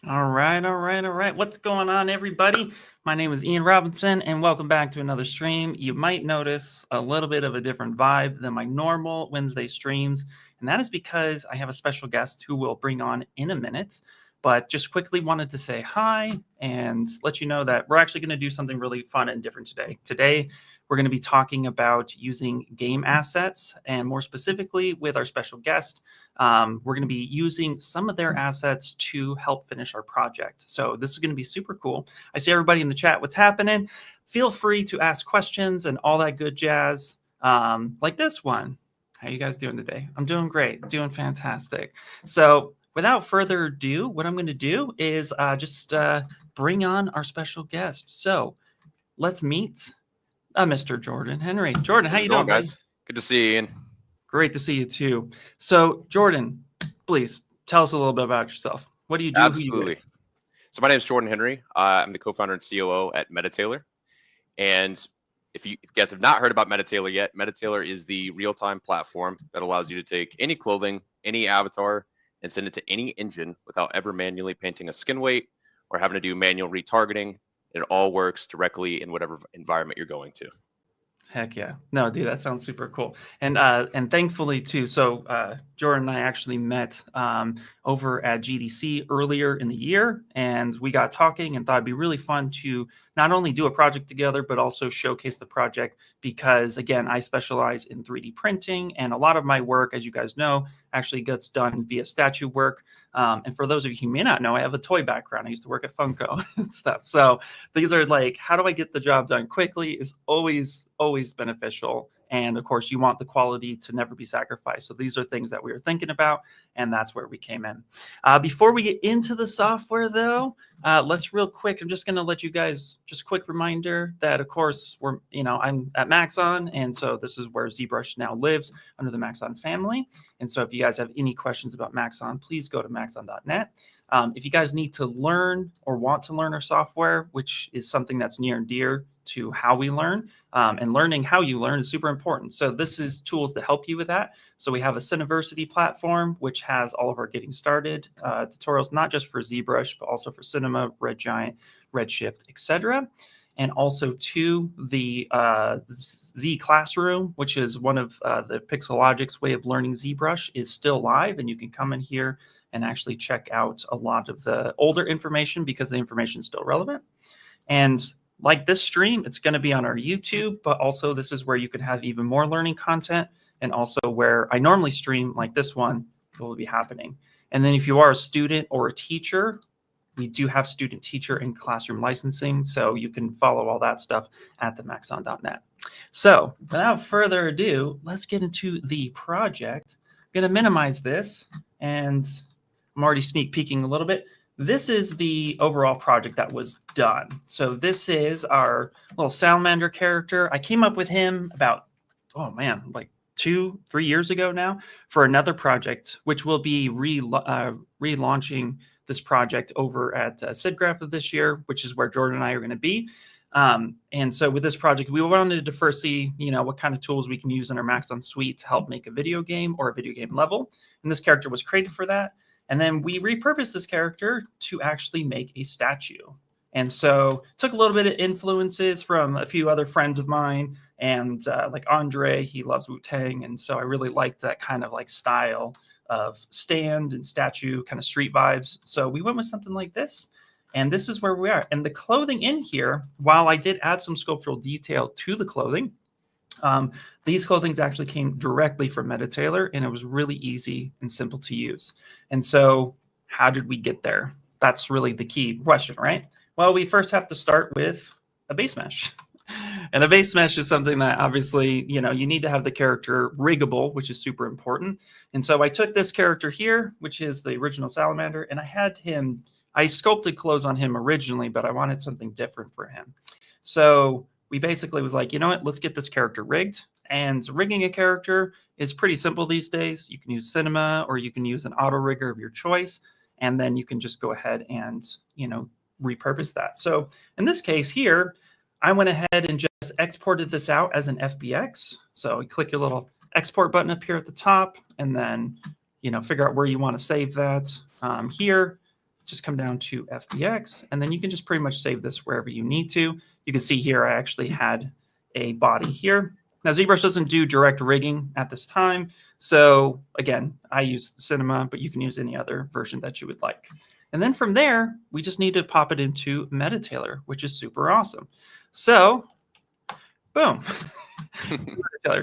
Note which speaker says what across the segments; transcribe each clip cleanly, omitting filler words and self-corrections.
Speaker 1: All right. What's going on, everybody? My name is Ian Robinson, and welcome back to another stream. You might notice a little bit of a different vibe than my normal Wednesday streams, and that is because I have a special guest who we'll bring on in a minute. But just quickly wanted to say hi and let you know that we're actually going to do something really fun and different today. Today, we're going to be talking about using game assets, and more specifically with our special guest, we're going to be using some of their assets to help finish our project. So this is going to be super cool. I see everybody in the chat. What's happening? Feel free to ask questions and all that good jazz, like this one. How you guys doing today? I'm doing great, doing fantastic. So without further ado, what I'm going to do is just bring on our special guest. So let's meet Mr. Jordan Henry. Jordan, how you doing,
Speaker 2: guys?
Speaker 1: buddy?
Speaker 2: Good to see you, Ian.
Speaker 1: Great to see you too. So Jordan, please tell us a little bit about yourself. What do you do?
Speaker 2: Absolutely. So my name is Jordan Henry. I'm the co-founder and COO at MetaTailor. And if you guys have not heard about MetaTailor yet, MetaTailor is the real-time platform that allows you to take any clothing, any avatar, and send it to any engine without ever manually painting a skin weight or having to do manual retargeting. It all works directly in whatever environment you're going to.
Speaker 1: Heck yeah. No, dude, that sounds super cool. And thankfully too, so Jordan and I actually met over at GDC earlier in the year, and we got talking and thought it'd be really fun to not only do a project together, but also showcase the project because, again, I specialize in 3D printing, and a lot of my work, as you guys know, actually gets done via statue work. And for those of you who may not know, I have a toy background. I used to work at Funko and stuff. So these are like, how do I get the job done quickly is always beneficial. And of course, you want the quality to never be sacrificed. So these are things that we were thinking about, and that's where we came in. Before we get into the software, though, let's real quick. I'm just going to let you guys just a quick reminder that, of course, I'm at Maxon, and so this is where ZBrush now lives under the Maxon family. And so if you guys have any questions about Maxon, please go to maxon.net. If you guys need to learn or want to learn our software, which is something that's near and dear to how we learn, and learning how you learn is super important. So this is tools to help you with that. So we have a Cineversity platform, which has all of our getting started tutorials, not just for ZBrush, but also for Cinema, Red Giant, Redshift, etc. And also to the Z Classroom, which is one of the Pixelogic's way of learning ZBrush, is still live, and you can come in here and actually check out a lot of the older information because the information is still relevant. And like this stream, it's going to be on our YouTube, but also this is where you can have even more learning content, and also where I normally stream like this one will be happening. And then if you are a student or a teacher, we do have student, teacher, and classroom licensing, so you can follow all that stuff at the maxon.net. So without further ado, let's get into the project. I'm going to minimize this, and I'm already sneak peeking a little bit. This is the overall project that was done. So this is our little salamander character. I came up with him about, like 2-3 years ago now for another project, which will be relaunching this project over at SIGGRAPH of this year, which is where Jordan and I are going to be. And so with this project, we wanted to first see, what kind of tools we can use in our Maxon suite to help make a video game or a video game level. And this character was created for that. And then we repurposed this character to actually make a statue. And so took a little bit of influences from a few other friends of mine, and like Andre, he loves Wu-Tang. And so I really liked that kind of like style of stand and statue kind of street vibes. So we went with something like this, and this is where we are. And the clothing in here, while I did add some sculptural detail to the clothing, these clothings actually came directly from MetaTailor, and it was really easy and simple to use. And so how did we get there? That's really the key question, right? Well, we first have to start with a base mesh. And a base mesh is something that obviously, you need to have the character riggable, which is super important. And so I took this character here, which is the original salamander, and I sculpted clothes on him originally, but I wanted something different for him. So we basically was like, let's get this character rigged. And rigging a character is pretty simple these days. You can use Cinema, or you can use an auto rigger of your choice, and then you can just go ahead and, repurpose that. So in this case here, I went ahead and just exported this out as an FBX. So you click your little export button up here at the top, and then, figure out where you want to save that. Here, just come down to FBX, and then you can just pretty much save this wherever you need to. You can see here I actually had a body here. Now ZBrush doesn't do direct rigging at this time, so again, I use Cinema, but you can use any other version that you would like. And then from there, we just need to pop it into MetaTailor, which is super awesome. So, boom.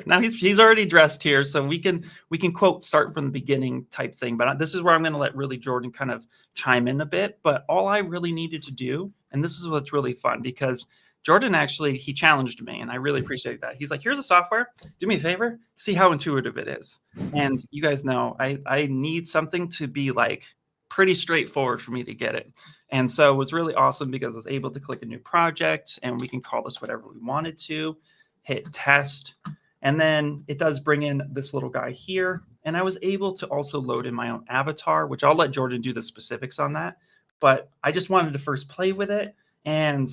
Speaker 1: Now he's already dressed here, so we can quote start from the beginning type thing. But this is where I'm going to let really Jordan kind of chime in a bit. But all I really needed to do, and this is what's really fun, because Jordan actually, he challenged me, and I really appreciate that. He's like, here's a software. Do me a favor, see how intuitive it is. And you guys know I need something to be like pretty straightforward for me to get it. And so it was really awesome because I was able to click a new project, and we can call this whatever we wanted to, hit test, and then it does bring in this little guy here. And I was able to also load in my own avatar, which I'll let Jordan do the specifics on that. But I just wanted to first play with it, and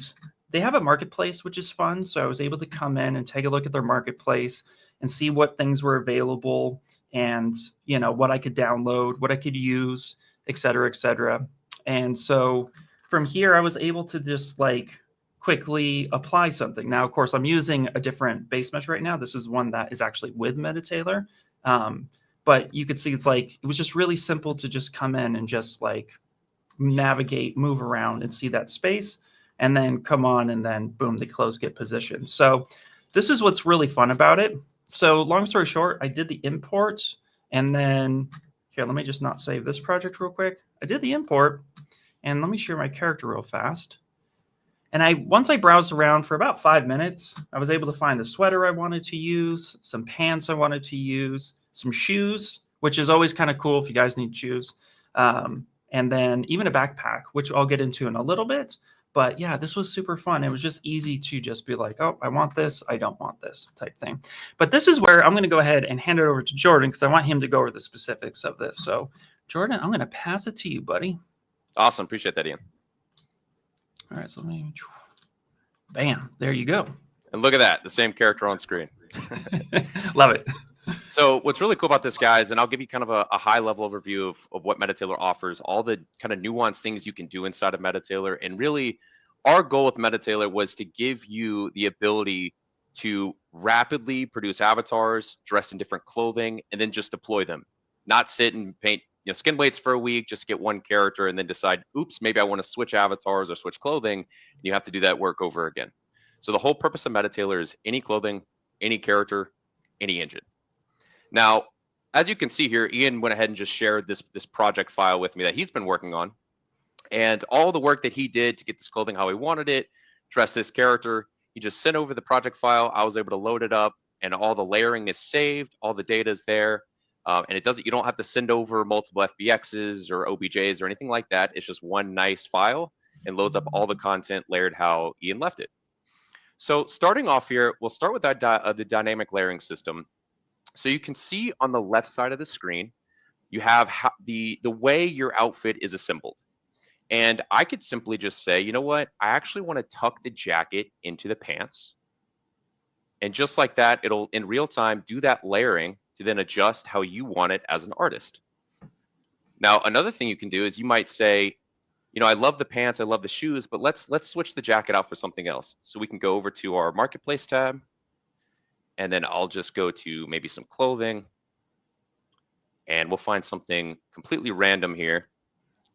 Speaker 1: they have a marketplace, which is fun. So I was able to come in and take a look at their marketplace and see what things were available and, you know, what I could download, what I could use, et cetera, et cetera. And so from here, I was able to just like quickly apply something. Now, of course, I'm using a different base mesh right now. This is one that is actually with MetaTailor. But you could see it's like, it was just really simple to just come in and just like navigate, move around and see that space, and then come on, and then boom, the clothes get positioned. So this is what's really fun about it. So long story short, I did the import, and then here, let me just not save this project real quick. I did the import, and let me share my character real fast. And once I browsed around for about 5 minutes, I was able to find the sweater I wanted to use, some pants I wanted to use, some shoes, which is always kind of cool if you guys need shoes. And then even a backpack, which I'll get into in a little bit. But yeah, this was super fun. It was just easy to just be like, oh, I want this, I don't want this type thing. But this is where I'm going to go ahead and hand it over to Jordan, because I want him to go over the specifics of this. So Jordan, I'm going to pass it to you, buddy.
Speaker 2: Awesome. Appreciate that, Ian.
Speaker 1: All right, so let me, bam, there you go.
Speaker 2: And look at that, the same character on screen.
Speaker 1: Love it.
Speaker 2: So what's really cool about this, guys, and I'll give you kind of a high-level overview of what MetaTailor offers, all the kind of nuanced things you can do inside of MetaTailor. And really, our goal with MetaTailor was to give you the ability to rapidly produce avatars dressed in different clothing and then just deploy them. Not sit and paint skin weights for a week, just get one character and then decide, oops, maybe I want to switch avatars or switch clothing. And you have to do that work over again. So the whole purpose of MetaTailor is any clothing, any character, any engine. Now, as you can see here, Ian went ahead and just shared this project file with me that he's been working on. And all the work that he did to get this clothing how he wanted it, dress this character, he just sent over the project file. I was able to load it up, and all the layering is saved. All the data is there. And it doesn't, you don't have to send over multiple FBXs or OBJs or anything like that. It's just one nice file and loads up all the content layered how Ian left it. So starting off here, we'll start with that the dynamic layering system. So you can see on the left side of the screen, you have the way your outfit is assembled. And I could simply just say, you know what? I actually want to tuck the jacket into the pants. And just like that, it'll in real time do that layering to then adjust how you want it as an artist. Now, another thing you can do is you might say, you know, I love the pants, I love the shoes, but let's switch the jacket out for something else. So we can go over to our marketplace tab. And then I'll just go to maybe some clothing, and we'll find something completely random here.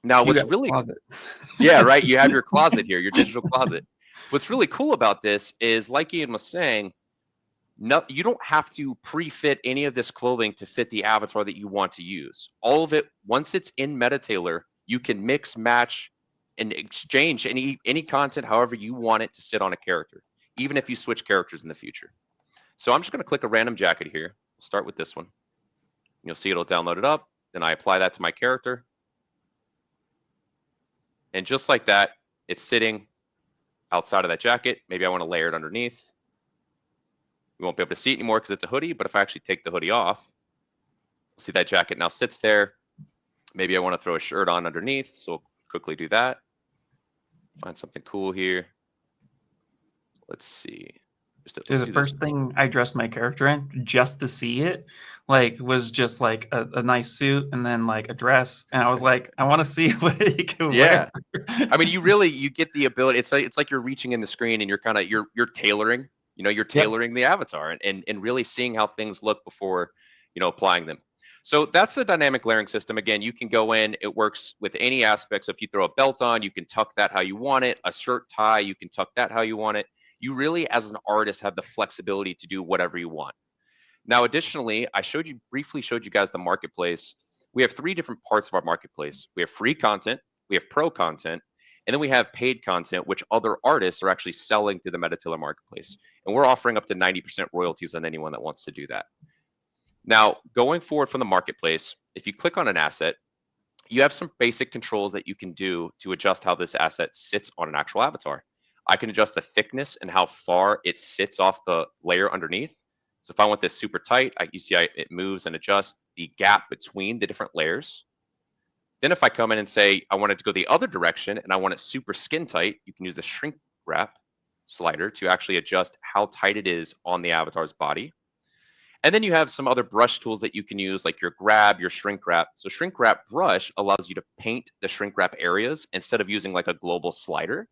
Speaker 2: Now, what's really, yeah, right. You have your closet here, your digital closet. What's really cool about this is, like Ian was saying, no, you don't have to pre-fit any of this clothing to fit the avatar that you want to use. All of it, once it's in MetaTailor, you can mix, match, and exchange any content however you want it to sit on a character, even if you switch characters in the future. So I'm just going to click a random jacket here. Start with this one. You'll see it'll download it up. Then I apply that to my character. And just like that, it's sitting outside of that jacket. Maybe I want to layer it underneath. You won't be able to see it anymore because it's a hoodie, but if I actually take the hoodie off, see that jacket now sits there. Maybe I want to throw a shirt on underneath, so we'll quickly do that. Find something cool here. Let's see.
Speaker 1: Dude, the first thing I dressed my character in, just to see it, like was just like a nice suit and then like a dress, and I was like, I want to see what he could wear.
Speaker 2: Yeah. I mean, you get the ability. It's like you're reaching in the screen and you're tailoring. You're
Speaker 1: Yep.
Speaker 2: tailoring the avatar and really seeing how things look before applying them. So that's the dynamic layering system. Again, you can go in. It works with any aspects. If you throw a belt on, you can tuck that how you want it. A shirt tie, you can tuck that how you want it. You really, as an artist, have the flexibility to do whatever you want. Now, additionally, I briefly showed you guys the marketplace. We have three different parts of our marketplace. We have free content, we have pro content, and then we have paid content, which other artists are actually selling to the MetaTailor marketplace. And we're offering up to 90% royalties on anyone that wants to do that. Now, going forward from the marketplace, if you click on an asset, you have some basic controls that you can do to adjust how this asset sits on an actual avatar. I can adjust the thickness and how far it sits off the layer underneath. So if I want this super tight, you see it moves and adjusts the gap between the different layers. Then if I come in and say I want it to go the other direction and I want it super skin tight, you can use the shrink wrap slider to actually adjust how tight it is on the avatar's body. And then you have some other brush tools that you can use, like your grab, your shrink wrap. So shrink wrap brush allows you to paint the shrink wrap areas instead of using like a global slider.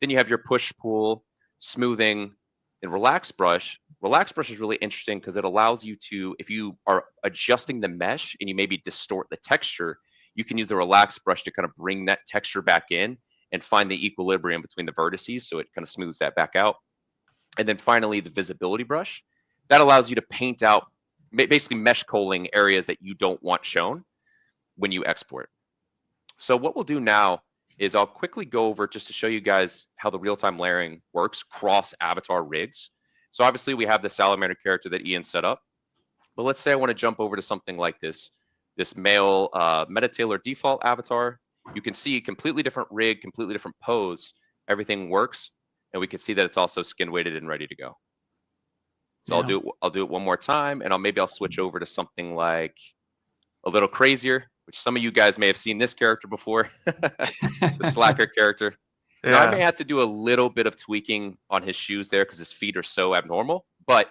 Speaker 2: Then you have your push, pull, smoothing, and relax brush. Relax brush is really interesting because it allows you to, if you are adjusting the mesh and you maybe distort the texture, you can use the relax brush to kind of bring that texture back in and find the equilibrium between the vertices, so it kind of smooths that back out. And then finally, the visibility brush. That allows you to paint out, basically mesh culling areas that you don't want shown when you export. So what we'll do now is I'll quickly go over just to show you guys how the real-time layering works cross avatar rigs. So obviously we have the salamander character that Ian set up, but let's say I want to jump over to something like this male MetaTailor default avatar. You can see completely different rig, completely different pose. Everything works, and we can see that it's also skin weighted and ready to go. So
Speaker 1: Yeah.
Speaker 2: I'll do it one more time, and maybe I'll switch over to something like a little crazier, which some of you guys may have seen this character before, the slacker character.
Speaker 1: Yeah.
Speaker 2: Now, I may have to do a little bit of tweaking on his shoes there because his feet are so abnormal, but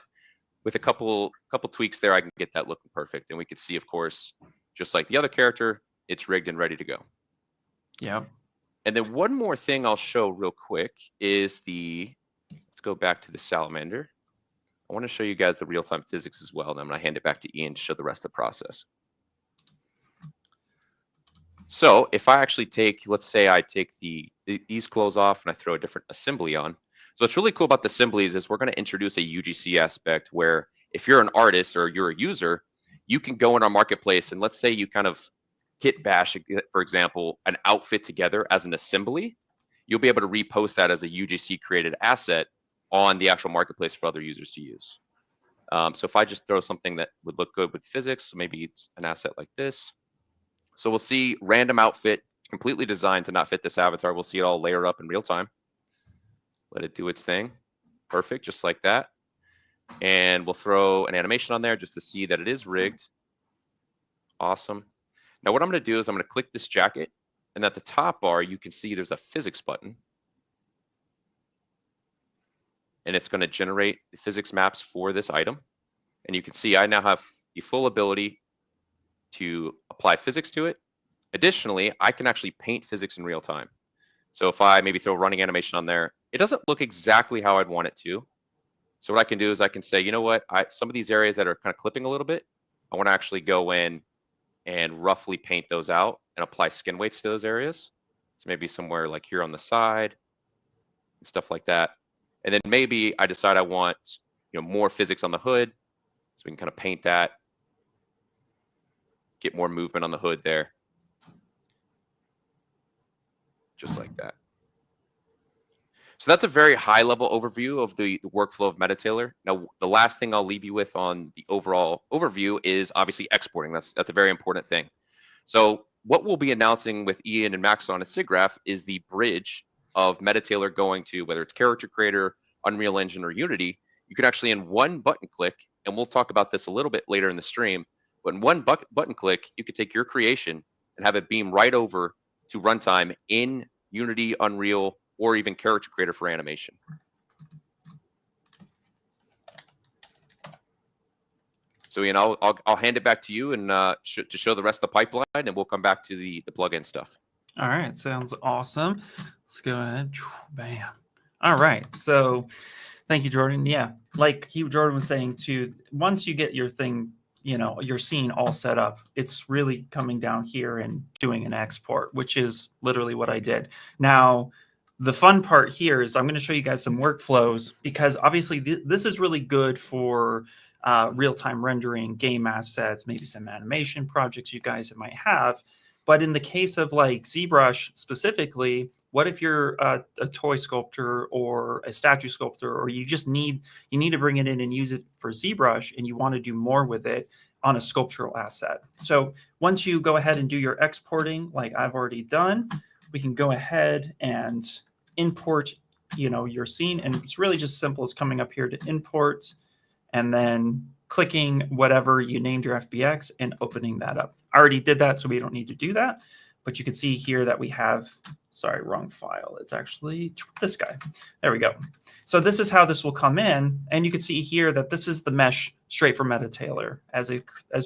Speaker 2: with a couple tweaks there, I can get that looking perfect. And we can see, of course, just like the other character, it's rigged and ready to go.
Speaker 1: Yeah.
Speaker 2: And then one more thing I'll show real quick is let's go back to the salamander. I want to show you guys the real-time physics as well, and I'm going to hand it back to Ian to show the rest of the process. So if I actually let's say I take these clothes off and I throw a different assembly on. So what's really cool about the assemblies is we're going to introduce a UGC aspect where if you're an artist or you're a user, you can go in our marketplace and let's say you kind of kit bash, for example, an outfit together as an assembly. You'll be able to repost that as a UGC created asset on the actual marketplace for other users to use. So if I just throw something that would look good with physics, so maybe it's an asset like this. So we'll see random outfit completely designed to not fit this avatar. We'll see it all layer up in real time. Let it do its thing. Perfect, just like that. And we'll throw an animation on there just to see that it is rigged. Awesome. Now what I'm going to do is I'm going to click this jacket, and at the top bar, you can see there's a physics button. And it's going to generate the physics maps for this item. And you can see I now have the full ability to apply physics to it. Additionally, I can actually paint physics in real time. So if I maybe throw a running animation on there, it doesn't look exactly how I'd want it to. So what I can do is I can say, you know what, some of these areas that are kind of clipping a little bit, I want to actually go in and roughly paint those out and apply skin weights to those areas. So maybe somewhere like here on the side and stuff like that. And then maybe I decide I want more physics on the hood. So we can kind of paint that, get more movement on the hood there. Just like that. So that's a very high level overview of the workflow of MetaTailor. Now, the last thing I'll leave you with on the overall overview is obviously exporting. That's a very important thing. So what we'll be announcing with Ian and Max on a SIGGRAPH is the bridge of MetaTailor going to, whether it's Character Creator, Unreal Engine, or Unity. You can actually in one button click, and we'll talk about this a little bit later in the stream, but in one button click, you could take your creation and have it beam right over to runtime in Unity, Unreal, or even Character Creator for animation. So Ian, I'll hand it back to you and to show the rest of the pipeline, and we'll come back to the plugin stuff.
Speaker 1: All right, sounds awesome. Let's go ahead. Bam. All right, so thank you, Jordan. Yeah, like Jordan was saying too, once you get your thing, your scene all set up, it's really coming down here and doing an export, which is literally what I did. Now, the fun part here is I'm going to show you guys some workflows, because obviously this is really good for real-time rendering, game assets, maybe some animation projects you guys might have. But in the case of like ZBrush specifically, what if you're a toy sculptor or a statue sculptor, or you just need to bring it in and use it for ZBrush, and you want to do more with it on a sculptural asset? So once you go ahead and do your exporting, like I've already done, we can go ahead and import, your scene. And it's really just simple as coming up here to import, and then clicking whatever you named your FBX and opening that up. I already did that, so we don't need to do that. But you can see here that we have, sorry, wrong file. It's actually this guy. There we go. So this is how this will come in. And you can see here that this is the mesh straight from MetaTailor as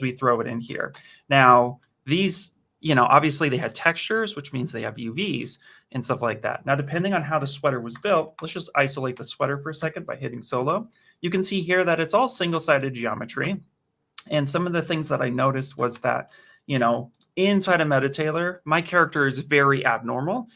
Speaker 1: we throw it in here. Now, these, obviously they had textures, which means they have UVs and stuff like that. Now, depending on how the sweater was built, let's just isolate the sweater for a second by hitting solo. You can see here that it's all single-sided geometry. And some of the things that I noticed was that, inside of MetaTailor, my character is very abnormal.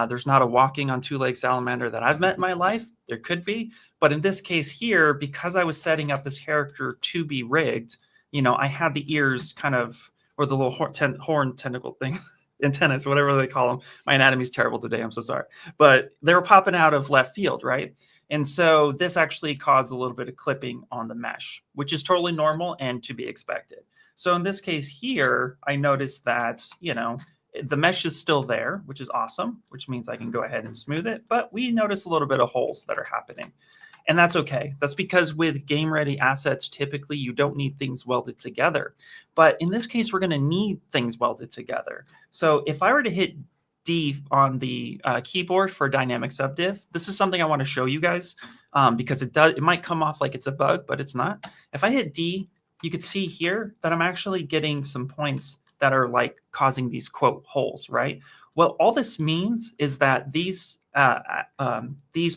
Speaker 1: There's not a walking on two-legged salamander that I've met in my life. There could be. But in this case here, because I was setting up this character to be rigged, I had the ears kind of, or the little horn tentacle thing, antennas, whatever they call them. My anatomy's terrible today. I'm so sorry. But they were popping out of left field, right? And so this actually caused a little bit of clipping on the mesh, which is totally normal and to be expected. So in this case here, I noticed that, the mesh is still there, which is awesome, which means I can go ahead and smooth it. But we notice a little bit of holes that are happening. And that's okay. That's because with game-ready assets, typically you don't need things welded together. But in this case, we're going to need things welded together. So if I were to hit D on the keyboard for dynamic subdiv, this is something I want to show you guys because it might come off like it's a bug, but it's not. If I hit D, you could see here that I'm actually getting some points that are like causing these quote holes, right? Well, all this means is that these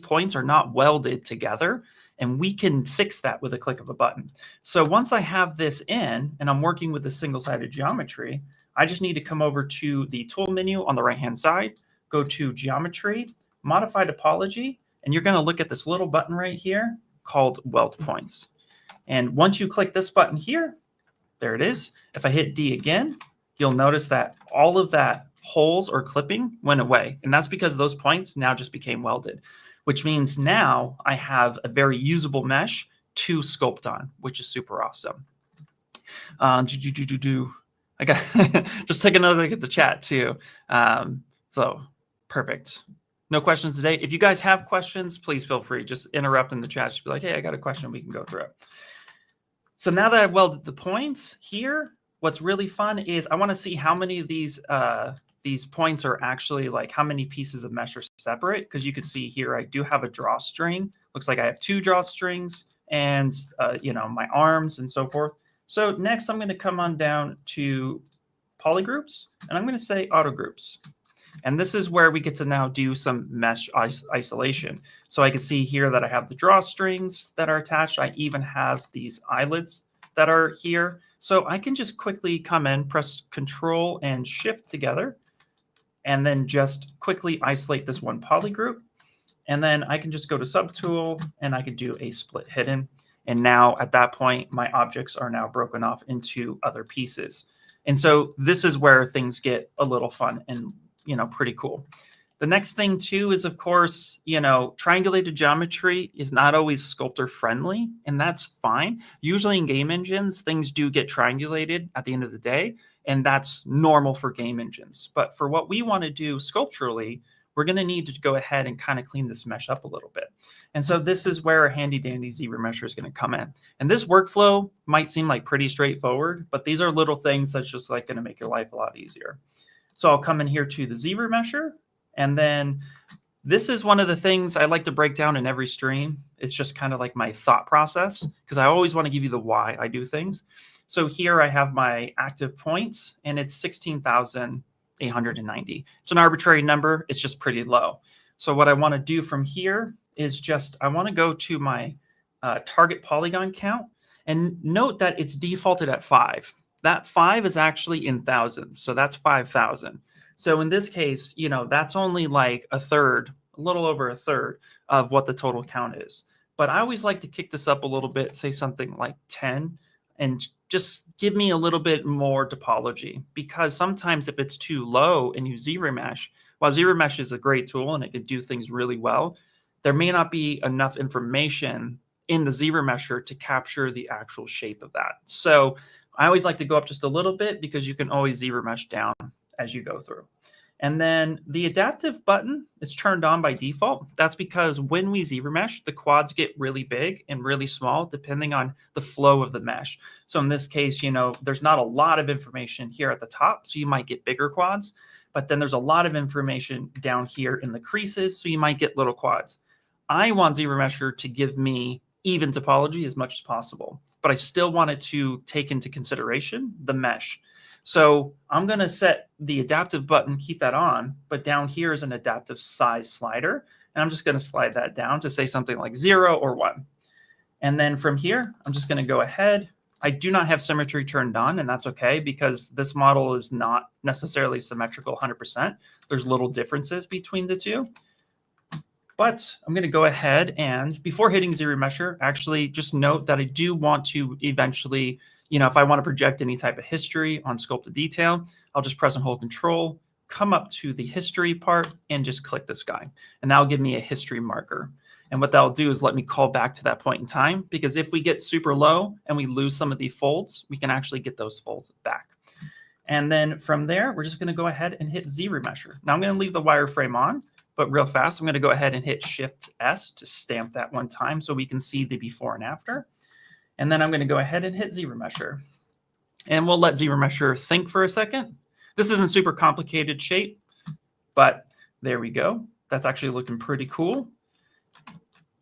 Speaker 1: points are not welded together, and we can fix that with a click of a button. So once I have this in and I'm working with a single-sided geometry, I just need to come over to the tool menu on the right-hand side, go to geometry, modify topology, and you're going to look at this little button right here called weld points. And once you click this button here, there it is. If I hit D again, you'll notice that all of that holes or clipping went away. And that's because those points now just became welded, which means now I have a very usable mesh to sculpt on, which is super awesome. I got just take another look at the chat too. So perfect. No questions today. If you guys have questions, please feel free. Just interrupt in the chat. Just be like, hey, I got a question. We can go through it. So now that I've welded the points here, what's really fun is I want to see how many of these points are actually like how many pieces of mesh are separate. Because you can see here, I do have a drawstring. Looks like I have two drawstrings and my arms and so forth. So next I'm going to come on down to PolyGroups and I'm going to say AutoGroups. And this is where we get to now do some mesh isolation. So I can see here that I have the drawstrings that are attached. I even have these eyelets that are here. So I can just quickly come in, press Control and Shift together, and then just quickly isolate this one poly group. And then I can just go to Subtool and I can do a split hidden. And now at that point, my objects are now broken off into other pieces. And so this is where things get a little fun and pretty cool. The next thing too is, of course, triangulated geometry is not always sculptor friendly, and that's fine. Usually in game engines, things do get triangulated at the end of the day, and that's normal for game engines. But for what we want to do sculpturally, we're going to need to go ahead and kind of clean this mesh up a little bit. And so this is where a handy dandy ZRemesher is going to come in. And this workflow might seem like pretty straightforward, but these are little things that's just like going to make your life a lot easier. So I'll come in here to the ZRemesher, and then This is one of the things I like to break down in every stream. It's just kind of like my thought process, because I always want to give you the why I do things. So here I have my active points, and it's 16,890. It's an arbitrary number. It's just pretty low. So what I want to do from here is just, I want to go to my target polygon count, and note that it's defaulted at 5. That 5 is actually in thousands, so that's 5,000. So in this case, you know, that's only like a third, a little over a third of what the total count is. But I always like to kick this up a little bit, say something like 10, and just give me a little bit more topology, because sometimes if it's too low and you ZRemesh, while ZRemesh is a great tool and it can do things really well, there may not be enough information in the ZRemesher to capture the actual shape of that. So I always like to go up just a little bit, because you can always ZRemesh down as you go through. And then the adaptive button is turned on by default. That's because when we ZRemesh, the quads get really big and really small depending on the flow of the mesh. So in this case, you know, there's not a lot of information here at the top, so you might get bigger quads, but then there's a lot of information down here in the creases, so you might get little quads. I want ZRemesher to give me even topology as much as possible, but I still wanted to take into consideration the mesh. So I'm going to set the adaptive button, keep that on, but down here is an adaptive size slider, and I'm just going to slide that down to say something like 0 or 1. And then from here, I'm just going to go ahead. I do not have symmetry turned on, and that's okay, because this model is not necessarily symmetrical 100%. There's little differences between the two. But I'm going to go ahead and, before hitting ZRemesher, actually just note that I do want to eventually, you know, if I want to project any type of history on scope to detail, I'll just press and hold Control, come up to the history part, and just click this guy. And that'll give me a history marker. And what that'll do is let me call back to that point in time, because if we get super low and we lose some of the folds, we can actually get those folds back. And then from there, we're just going to go ahead and hit ZRemesher. Now I'm going to leave the wireframe on, but real fast, I'm going to go ahead and hit Shift-S to stamp that one time so we can see the before and after. And then I'm going to go ahead and hit ZRemesher. And we'll let ZRemesher think for a second. This isn't super complicated shape, but there we go. That's actually looking pretty cool.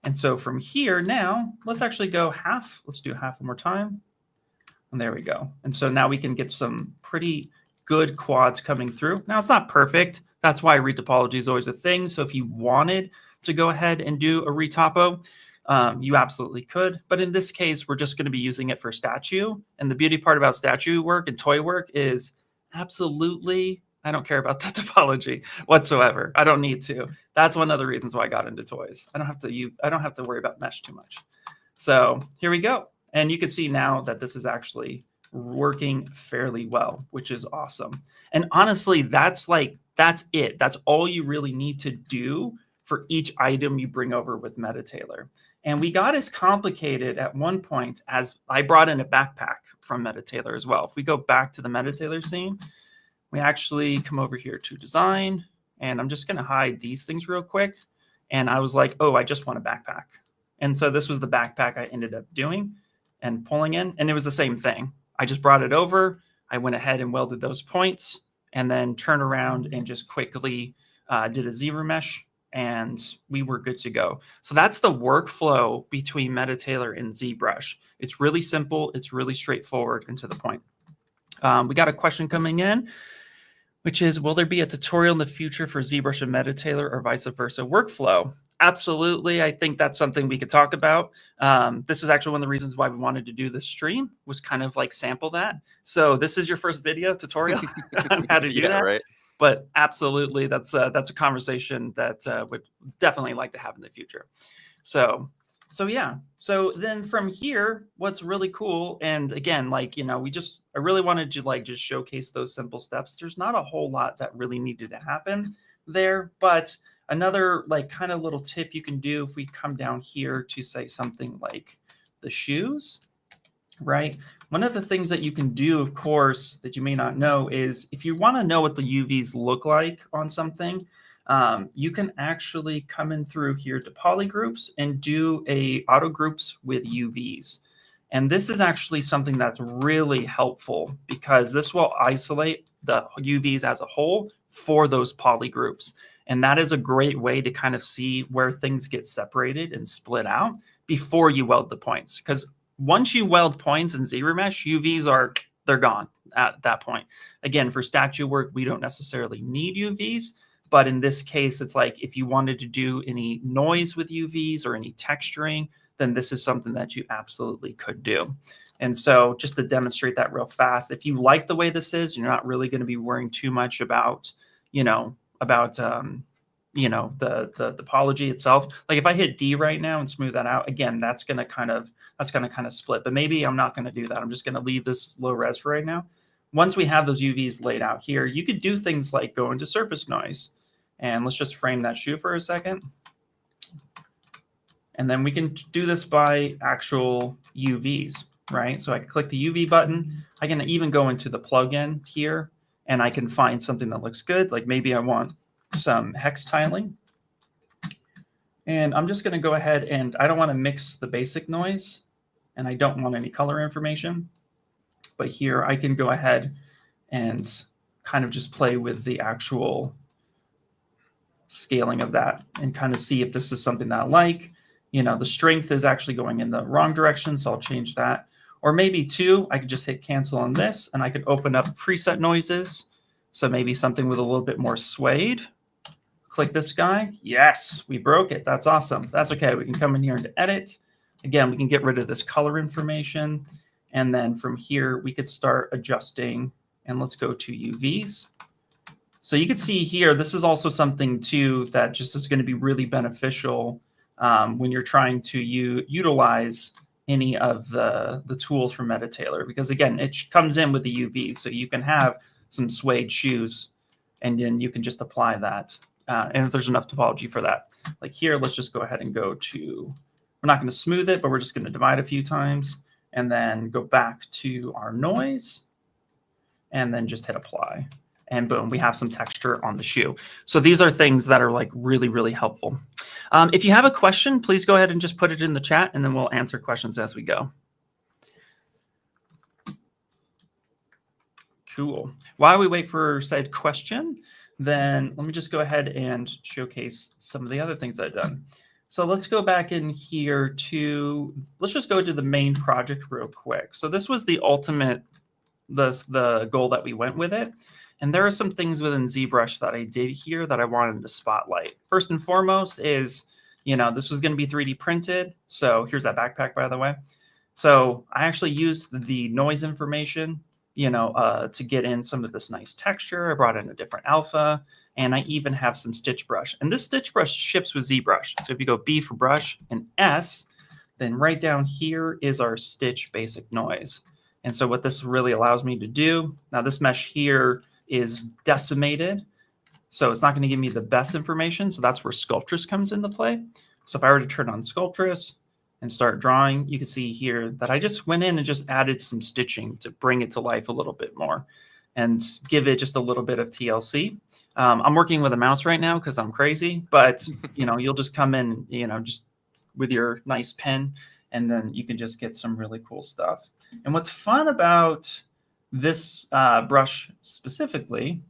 Speaker 1: And so from here now, let's actually go half. Let's do half one more time. And there we go. And so now we can get some pretty good quads coming through. Now, it's not perfect. That's why retopology is always a thing. So if you wanted to go ahead and do a retopo, you absolutely could. But in this case, we're just going to be using it for statue. And the beauty part about statue work and toy work is absolutely, I don't care about the topology whatsoever. I don't need to. That's one of the reasons why I got into toys. I don't have to worry about mesh too much. So here we go. And you can see now that this is actually working fairly well, which is awesome. And honestly, that's it. That's all you really need to do for each item you bring over with MetaTailor. And we got as complicated at one point as I brought in a backpack from MetaTailor as well. If we go back to the MetaTailor scene, we actually come over here to design, and I'm just going to hide these things real quick. And I was like, oh, I just want a backpack. And so this was the backpack I ended up doing and pulling in, and it was the same thing. I just brought it over. I went ahead and welded those points, and then turned around and just quickly did a ZRemesh, and we were good to go. So that's the workflow between MetaTailor and ZBrush. It's really simple. It's really straightforward and to the point. We got a question coming in, which is, will there be a tutorial in the future for ZBrush and MetaTailor or vice versa workflow? Absolutely. I think that's something we could talk about. This is actually one of the reasons why we wanted to do this stream, was kind of like sample that. So this is your first video tutorial on how to do that. Right. But absolutely, that's a conversation that would definitely like to have in the future. So yeah. So then from here, what's really cool, and again, like, you know, I really wanted to like just showcase those simple steps. There's not a whole lot that really needed to happen there, but another like kind of little tip you can do, if we come down here to say something like the shoes, right? One of the things that you can do, of course, that you may not know is if you want to know what the UVs look like on something, you can actually come in through here to PolyGroups and do a AutoGroups with UVs. And this is actually something that's really helpful, because this will isolate the UVs as a whole for those polygroups. And that is a great way to kind of see where things get separated and split out before you weld the points. Because once you weld points in ZRemesh, UVs they're gone at that point. Again, for statue work, we don't necessarily need UVs, but in this case, it's like if you wanted to do any noise with UVs or any texturing, then this is something that you absolutely could do. And so just to demonstrate that real fast, if you like the way this is, you're not really going to be worrying too much about, the topology itself. Like if I hit D right now and smooth that out, again, that's going to kind of split. But maybe I'm not going to do that. I'm just going to leave this low res for right now. Once we have those UVs laid out here, you could do things like go into surface noise. And let's just frame that shoe for a second. And then we can do this by actual UVs, right? So I can click the UV button. I can even go into the plugin here, and I can find something that looks good. Like maybe I want some hex tiling. And I'm just going to go ahead and I don't want to mix the basic noise, and I don't want any color information. But here I can go ahead and kind of just play with the actual scaling of that and kind of see if this is something that I like. The strength is actually going in the wrong direction, so I'll change that. Or maybe too, I could just hit cancel on this, and I could open up preset noises. So maybe something with a little bit more suede. Click this guy. Yes, we broke it. That's awesome. That's okay. We can come in here and edit. Again, we can get rid of this color information. And then from here, we could start adjusting. And let's go to UVs. So you can see here, this is also something too that just is going to be really beneficial when you're trying to utilize any of the tools from MetaTailor, because again, it comes in with the UV. So you can have some suede shoes, and then you can just apply that. And if there's enough topology for that, like here, let's just go ahead and go to, we're not going to smooth it, but we're just going to divide a few times and then go back to our noise and then just hit apply. And boom, we have some texture on the shoe. So these are things that are like really, really helpful. If you have a question, please go ahead and just put it in the chat, and then we'll answer questions as we go. Cool. While we wait for said question, then let me just go ahead and showcase some of the other things I've done. So let's go back in here to, let's just go to the main project real quick. So this was the ultimate, the goal that we went with it. And there are some things within ZBrush that I did here that I wanted to spotlight. First and foremost is, this was going to be 3D printed. So here's that backpack, by the way. So I actually used the noise information, to get in some of this nice texture. I brought in a different alpha, and I even have some stitch brush. And this stitch brush ships with ZBrush. So if you go B for brush and S, then right down here is our stitch basic noise. And so what this really allows me to do, now this mesh here is decimated, so it's not going to give me the best information. So that's where Sculptress comes into play. So if I were to turn on Sculptress and start drawing, you can see here that I just went in and just added some stitching to bring it to life a little bit more and give it just a little bit of TLC. I'm working with a mouse right now because I'm crazy, but you'll just come in, just with your nice pen, and then you can just get some really cool stuff. And what's fun about this brush specifically,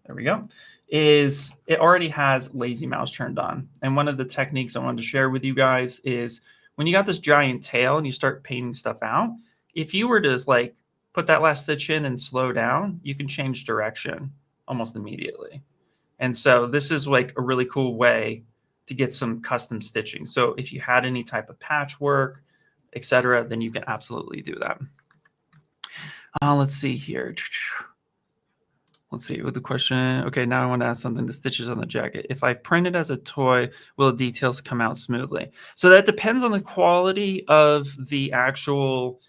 Speaker 1: there we go, is it already has lazy mouse turned on. And one of the techniques I wanted to share with you guys is when you got this giant tail and you start painting stuff out, if you were to like put that last stitch in and slow down, you can change direction almost immediately. And so this is like a really cool way to get some custom stitching. So if you had any type of patchwork, etc., then you can absolutely do that. Let's see here. Let's see with the question. Okay, now I want to ask something. The stitches on the jacket. If I print it as a toy, will the details come out smoothly? So that depends on the quality of the actual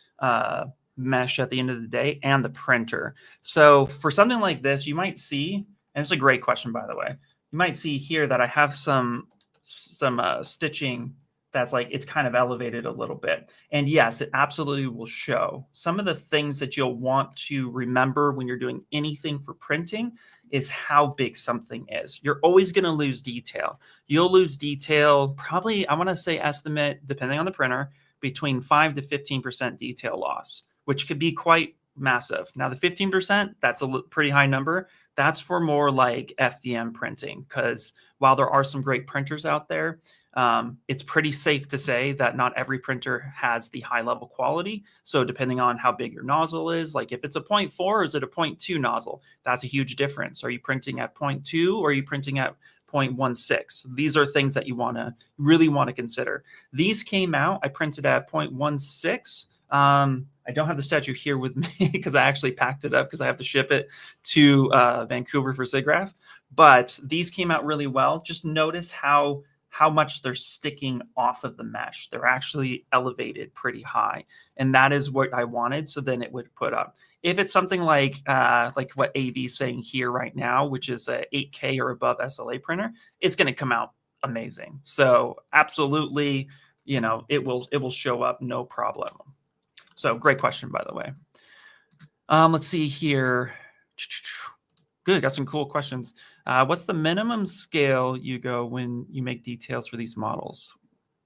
Speaker 1: mesh at the end of the day and the printer. So for something like this, you might see, and it's a great question, by the way, you might see here that I have some stitching that's like, it's kind of elevated a little bit. And yes, it absolutely will show. Some of the things that you'll want to remember when you're doing anything for printing is how big something is. You're always going to lose detail. You'll lose detail, probably, I want to say estimate, depending on the printer, between 5 to 15% detail loss, which could be quite massive. Now the 15%, that's a pretty high number. That's for more like FDM printing, because while there are some great printers out there, it's pretty safe to say that not every printer has the high level quality. So depending on how big your nozzle is, like if it's a 0.4 or is it a 0.2 nozzle, that's a huge difference. Are you printing at 0.2 or are you printing at 0.16? These are things that you really want to consider. These came out, I printed at 0.16. I don't have the statue here with me because I actually packed it up because I have to ship it to Vancouver for SIGGRAPH. But these came out really well. Just notice how much they're sticking off of the mesh. They're actually elevated pretty high. And that is what I wanted. So then it would put up. If it's something like what AV is saying here right now, which is a 8K or above SLA printer, it's going to come out amazing. So absolutely, it will show up no problem. So great question, by the way. Let's see here. Good, got some cool questions. What's the minimum scale you go when you make details for these models?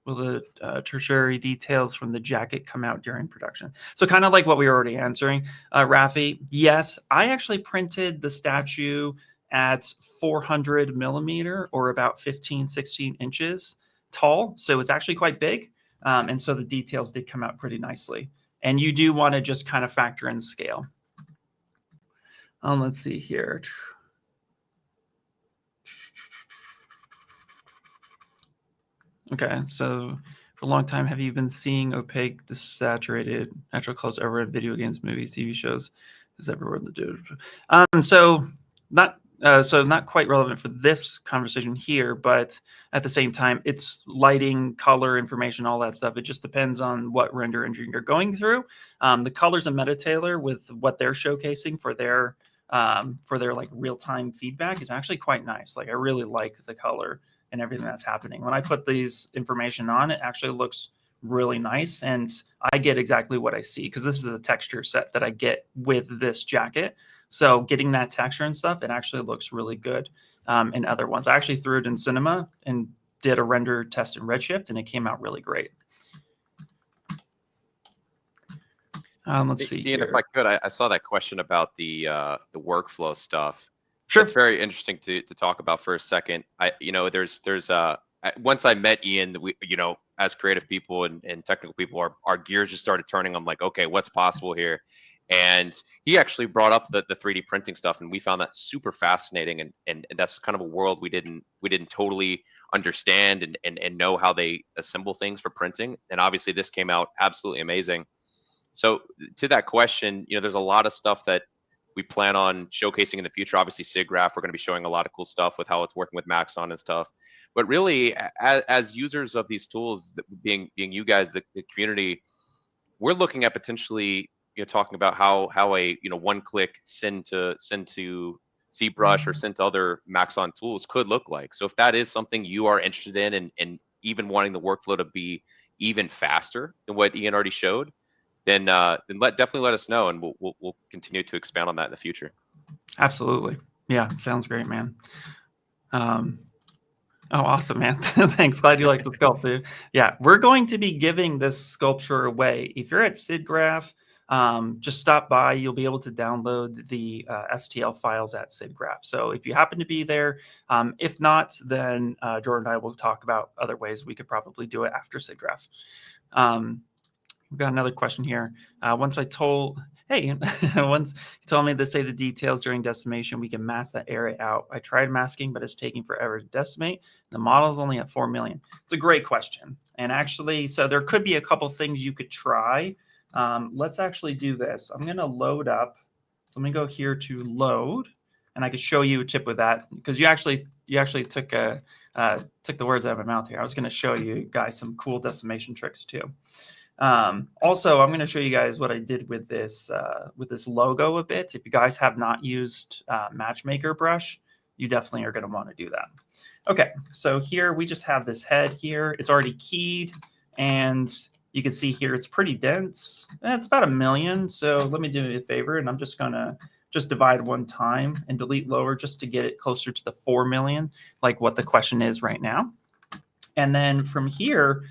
Speaker 1: Will the tertiary details from the jacket come out during production? So kind of like what we were already answering, Rafi. Yes, I actually printed the statue at 400 millimeter or about 15, 16 inches tall. So it's actually quite big. And so the details did come out pretty nicely. And you do want to just kind of factor in scale. Let's see here. Okay, so for a long time, have you been seeing opaque, desaturated, natural colors over in video games, movies, TV shows? Is everywhere in the dude? So not quite relevant for this conversation here, but at the same time, it's lighting, color, information, all that stuff. It just depends on what render engine you're going through. The colors in MetaTailor with what they're showcasing for their like real-time feedback is actually quite nice. Like I really like the color and everything that's happening. When I put these information on, it actually looks really nice, and I get exactly what I see because this is a texture set that I get with this jacket. So getting that texture and stuff, it actually looks really good in other ones. I actually threw it in Cinema and did a render test in Redshift, and it came out really great. Let's see.
Speaker 2: Ian,
Speaker 1: here.
Speaker 2: if I could, I saw that question about the workflow stuff.
Speaker 1: Sure.
Speaker 2: It's very interesting to talk about for a second. Once I met Ian, as creative people and technical people, our gears just started turning. I'm like, okay, what's possible here? And he actually brought up the 3D printing stuff, and we found that super fascinating. And that's kind of a world we didn't totally understand and know how they assemble things for printing. And obviously, this came out absolutely amazing. So to that question, there's a lot of stuff that we plan on showcasing in the future. Obviously, SIGGRAPH, we're going to be showing a lot of cool stuff with how it's working with Maxon and stuff. But really, as users of these tools, being you guys, the community, we're looking at potentially talking about how a one-click send to ZBrush or send to other Maxon tools could look like. So if that is something you are interested in and even wanting the workflow to be even faster than what Ian already showed, then definitely let us know, and we'll continue to expand on that in the future.
Speaker 1: Absolutely. Yeah, sounds great, man. Oh, awesome, man. Thanks. Glad you like the sculpture. Yeah, we're going to be giving this sculpture away. If you're at SIGGRAPH, just stop by. You'll be able to download the STL files at SIGGRAPH. So if you happen to be there, if not, then Jordan and I will talk about other ways we could probably do it after SIGGRAPH. We've got another question here. Once you told me to say the details during decimation, we can mask that area out. I tried masking, but it's taking forever to decimate. The model is only at 4 million. It's a great question. And actually, so there could be a couple things you could try. Let's actually do this. I'm going to load up. Let me go here to load, and I could show you a tip with that because you actually took the words out of my mouth here. I was going to show you guys some cool decimation tricks too. Also, I'm going to show you guys what I did with this logo a bit. If you guys have not used Matchmaker Brush, you definitely are going to want to do that. Okay, so here we just have this head here. It's already keyed, and you can see here it's pretty dense. It's about 1 million. So let me do me a favor, and I'm just going to divide one time and delete lower just to get it closer to the 4 million, like what the question is right now. And then from here,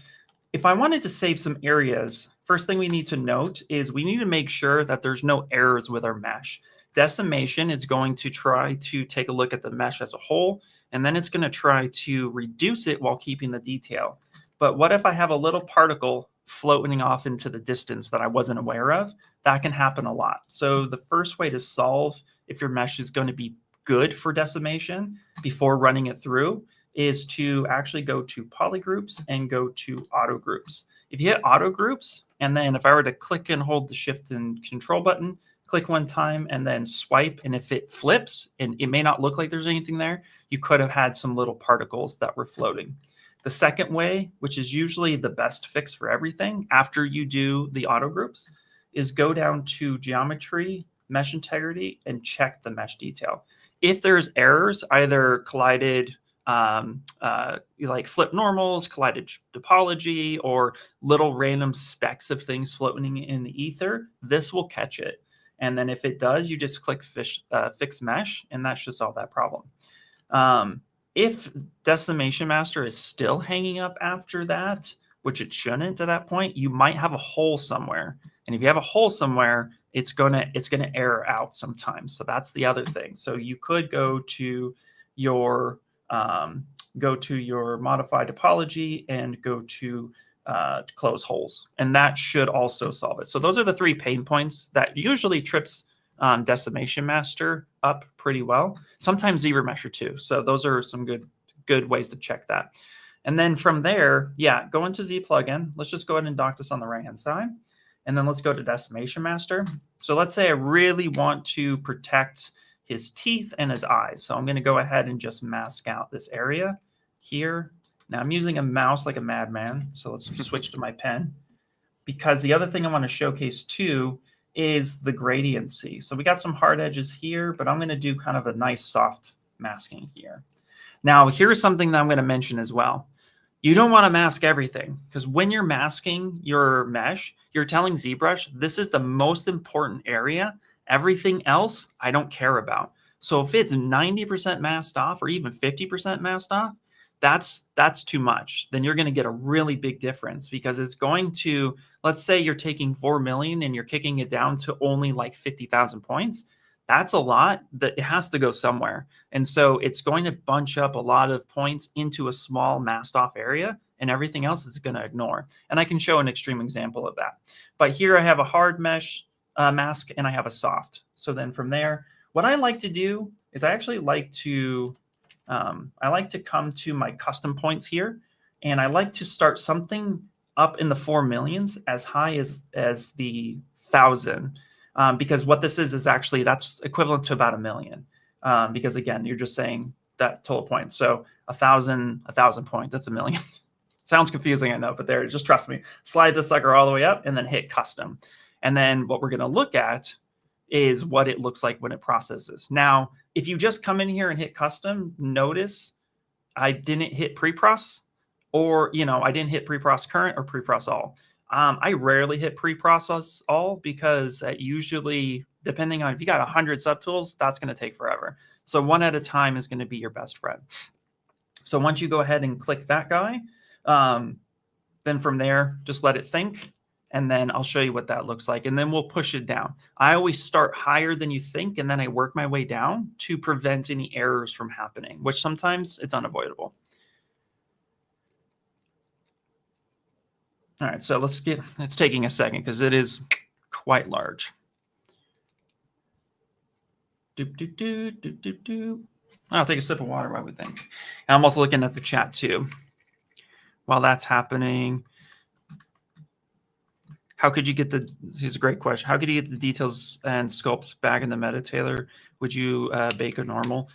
Speaker 1: if I wanted to save some areas, first thing we need to note is we need to make sure that there's no errors with our mesh. Decimation is going to try to take a look at the mesh as a whole, and then it's going to try to reduce it while keeping the detail. But what if I have a little particle floating off into the distance that I wasn't aware of? That can happen a lot. So the first way to solve if your mesh is going to be good for decimation before running it through is to actually go to PolyGroups and go to AutoGroups. If you hit AutoGroups, and then if I were to click and hold the Shift and Control button, click one time and then swipe, and if it flips, and it may not look like there's anything there, you could have had some little particles that were floating. The second way, which is usually the best fix for everything after you do the AutoGroups, is go down to Geometry, Mesh Integrity, and check the mesh detail. If there's errors, either collided like flip normals, collided topology, or little random specks of things floating in the ether, this will catch it. And then if it does, you just click fix mesh, and that should solve that problem. If Decimation Master is still hanging up after that, which it shouldn't at that point, you might have a hole somewhere. And if you have a hole somewhere, it's gonna error out sometimes. So that's the other thing. So you could go to your modify topology and go to close holes, and that should also solve it. So those are the 3 pain points that usually trips Decimation Master up pretty well. Sometimes ZRemesher too. So those are some good ways to check that. And then from there, yeah, go into Z plugin. Let's just go ahead and dock this on the right-hand side. And then let's go to Decimation Master. So let's say I really want to protect his teeth and his eyes. So I'm going to go ahead and just mask out this area here. Now I'm using a mouse like a madman. So let's switch to my pen, because the other thing I want to showcase too is the gradiency. So we got some hard edges here, but I'm going to do kind of a nice soft masking here. Now here's something that I'm going to mention as well. You don't want to mask everything, because when you're masking your mesh, you're telling ZBrush, this is the most important area. Everything else, I don't care about. So if it's 90% masked off or even 50% masked off, that's too much. Then you're going to get a really big difference, because it's going to, let's say you're taking 4 million and you're kicking it down to only like 50,000 points. That's a lot. That it has to go somewhere. And so it's going to bunch up a lot of points into a small masked off area, and everything else is going to ignore. And I can show an extreme example of that. But here I have a hard mesh mask and I have a soft. So then from there, what I like to do is I actually like to come to my custom points here, and I like to start something up in the 4 millions as high as the 1,000. Because what this is actually, that's equivalent to about 1 million. Because again, you're just saying that total point. So 1,000 points, that's 1 million. Sounds confusing, I know, but there, just trust me. Slide the sucker all the way up and then hit custom. And then what we're going to look at is what it looks like when it processes. Now, if you just come in here and hit custom, notice I didn't hit pre-process, or, I didn't hit pre-process current or pre-process all. I rarely hit pre-process all, because usually, depending on if you got 100 subtools, that's going to take forever. So one at a time is going to be your best friend. So once you go ahead and click that guy, then from there, just let it think. And then I'll show you what that looks like. And then we'll push it down. I always start higher than you think, and then I work my way down to prevent any errors from happening, which sometimes it's unavoidable. All right, so it's taking a second because it is quite large. I'll take a sip of water, I would think. And I'm also looking at the chat too. While that's happening, how could you get here's a great question. How could you get the details and sculpts back in the MetaTailor? Would you bake a normal?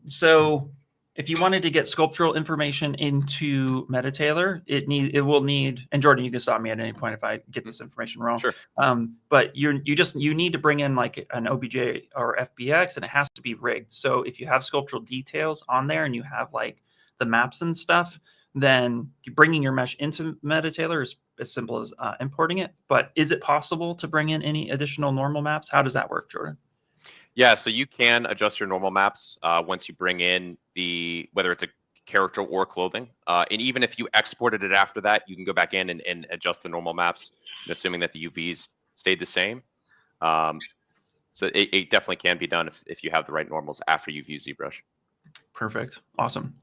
Speaker 1: So if you wanted to get sculptural information into MetaTailor, it will need, and Jordan, you can stop me at any point if I get this information wrong.
Speaker 2: Sure.
Speaker 1: But you need to bring in like an OBJ or FBX, and it has to be rigged. So if you have sculptural details on there and you have like the maps and stuff, then bringing your mesh into MetaTailor is as simple as importing it. But is it possible to bring in any additional normal maps? How does that work, Jordan?
Speaker 2: Yeah, so you can adjust your normal maps once you bring in whether it's a character or clothing. And even if you exported it after that, you can go back in and adjust the normal maps, assuming that the UVs stayed the same. So it definitely can be done if you have the right normals after you've used ZBrush.
Speaker 1: Perfect. Awesome.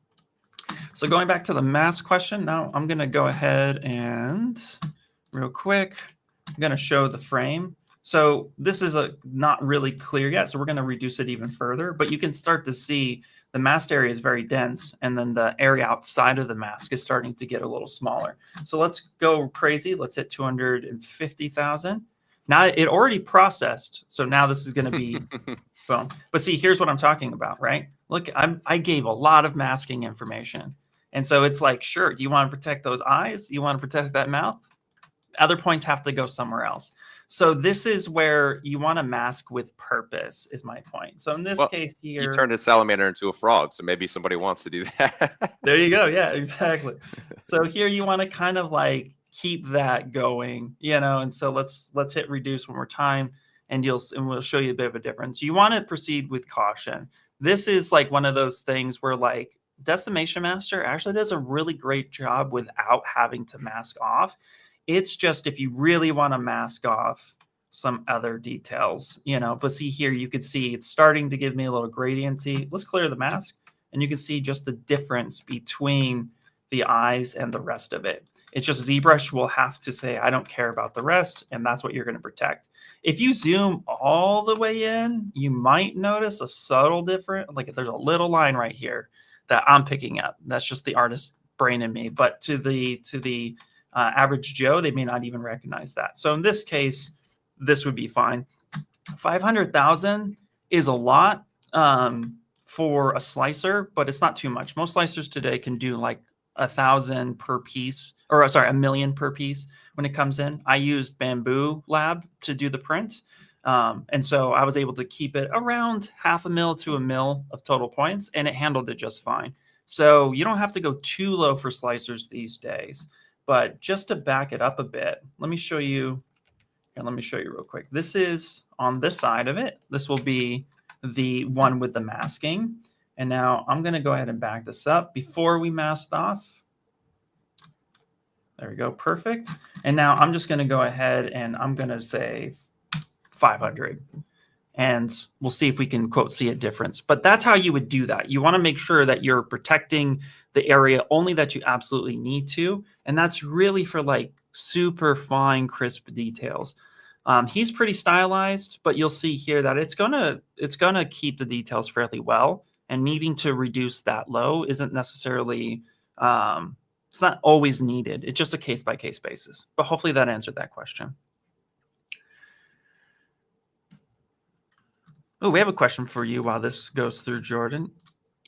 Speaker 1: So going back to the mask question, now I'm going to go ahead and real quick, I'm going to show the frame. So this is not really clear yet, so we're going to reduce it even further, but you can start to see the masked area is very dense, and then the area outside of the mask is starting to get a little smaller. So let's go crazy. Let's hit 250,000. Now it already processed, so now this is going to be boom. But see, here's what I'm talking about, right? Look, I gave a lot of masking information. And so it's like, sure, do you want to protect those eyes? You want to protect that mouth? Other points have to go somewhere else. So this is where you want to mask with purpose, is my point. So in this case here,
Speaker 2: you turned a salamander into a frog, so maybe somebody wants to do that.
Speaker 1: There you go. Yeah, exactly. So here you want to kind of like keep that going, you know. And so let's hit reduce one more time, and we'll show you a bit of a difference. You want to proceed with caution. This is like one of those things where like Decimation Master actually does a really great job without having to mask off. It's just if you really want to mask off some other details, you know. But see here, you could see it's starting to give me a little gradiency. Let's clear the mask, and you can see just the difference between the eyes and the rest of it. It's just ZBrush will have to say, I don't care about the rest, and that's what you're going to protect. If you zoom all the way in, you might notice a subtle difference. Like there's a little line right here that I'm picking up. That's just the artist's brain in me. But to the average Joe, they may not even recognize that. So in this case, this would be fine. 500,000 is a lot for a slicer, but it's not too much. Most slicers today can do like 1,000 per piece, or sorry, 1,000,000 per piece when it comes in. I used Bamboo Lab to do the print. And so I was able to keep it around 0.5 mil to 1 mil of total points, and it handled it just fine. So you don't have to go too low for slicers these days. But just to back it up a bit, let me show you real quick. This is on this side of it. This will be the one with the masking. And now I'm going to go ahead and back this up before we masked off. There we go. Perfect. And now I'm just going to go ahead and I'm going to say 500. And we'll see if we can, quote, see a difference. But that's how you would do that. You want to make sure that you're protecting the area only that you absolutely need to. And that's really for like super fine, crisp details. He's pretty stylized, but you'll see here that it's gonna keep the details fairly well. And needing to reduce that low isn't necessarily, it's not always needed. It's just a case-by-case basis. But hopefully that answered that question. Oh, we have a question for you while this goes through, Jordan.